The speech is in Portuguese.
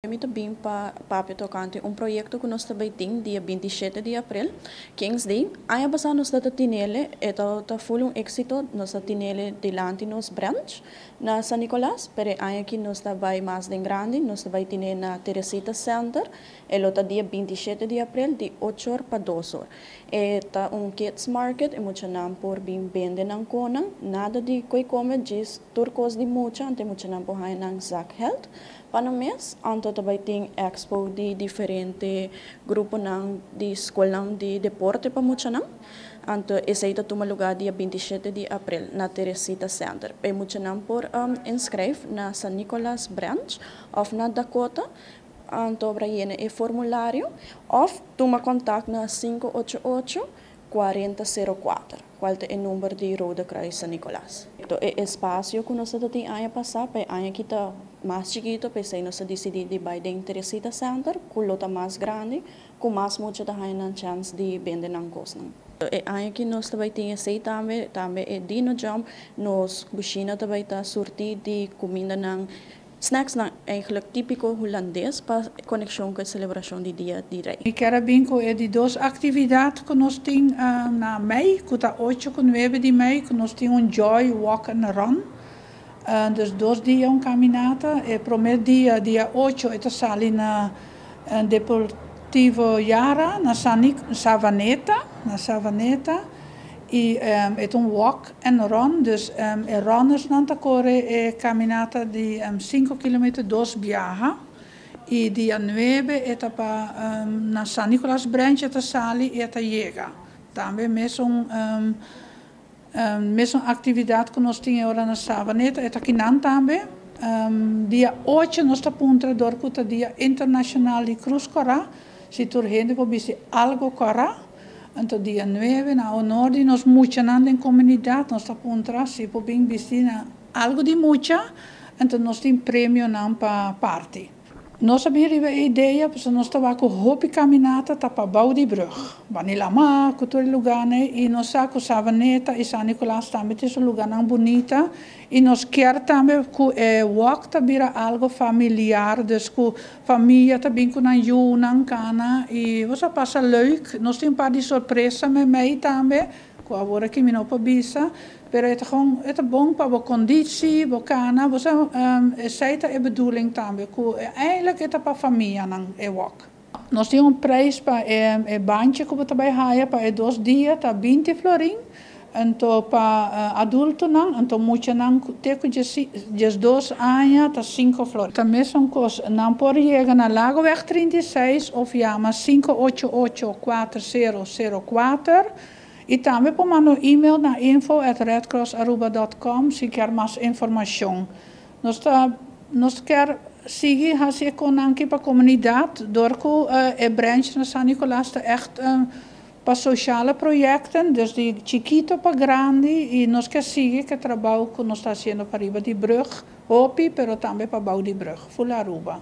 Eu também para tocante projeto que nós também temos dia 27 de abril, Kings Day. Aí basta nós data tinele, foi êxito nós tinele delante nos branch na San Nicolás, pero aí aqui nós vai mais de grande, nós vai ter na Teresita Center, tá dia 27 de abril de 8 horas para 2 horas. Tá kids market, e muito não por bem vende não conan, nada de coi come diz turcos de mucha, ante muito não por aí não Zak Health. Para mês, anto também tem expo de diferente grupo de escola de deporte para muito não. Anto esse aí toma lugar dia 27 de abril na Teresita Center. E muito não por inscreve na San Nicolás Branch of na Dakota. Anto para o formulário of toma contato na 588 4004, qual é o número de Roda Cruz San Nicolás. O espaço que nós temos aí passar, para aí que está mais chiquito, para aí nós decidimos de ir dentro Teresita Center, com lota mais grande, com mais muita da aí chance de vender na costa. E aí que nós também temos esse também é dino jam, nos cozinha também está sortir de comida na snacks eigenlijk típico holandês para conexão com a celebração do dia de rei. Ik quero bem com de duas atividades que nós temos na mei, que está 8 e 9 de mei, que nós temos Joy Walk and Run. Dus 2 dias caminhada. O primeiro dia 8, está sali na Deportivo Yara, na Savaneta. E é walk and run, dus runners nanta corre caminata de 5 km 2 viaja. E dia 9 eta pa na San Nicolás Branch eta sali eta llega. Também mesmo atividade que nós temos agora na Savaneta eta kinan também. Dia 8 nós está punta dorkuta dia internacional de cruz cora. Se tu rende po bisi algo cora. Então, dia 9, na honor de nós muitos na comunidade, nós estamos se por bem vestir algo de muita, então nós temos prêmio para parte. Nós temos a ideia, porque nós estamos com hobby caminhada para Bouwdiebrug. Vanilama, cultura lugar, e nós temos Savaneta e San Nicolás também, é um lugar bonito. E nós queremos também que o walk também algo familiar, dus que a família também com a cana. E você passa leuk, nós temos um par de surpresa met mij também, que agora aqui me não pabisa. Maar het is bom para a conditie, para cana. Você sei que é bedoeling também, que eigenlijk é para a família não walk. Nós temos prijs para o bandje que você vai ganhar para 2 dias, está 20 florin. Então, para adulto, então, muito não tem que 2 anos, está 5 flores. Também são coisas, não pode chegar na Lagoweg 36 ou chama 588-4004. E também pode mandar e-mail na info@redcrossaruba.com se quer mais informação. Nós queremos seguir com a comunidade, door que branch na San Nicolás está echt para sociale projecten, dus de chiquito para grande, e nós queremos seguir que o trabalho que nós estamos fazendo para Bouwdiebrug, Hopi, pero também para Bouwdiebrug, Full Aruba.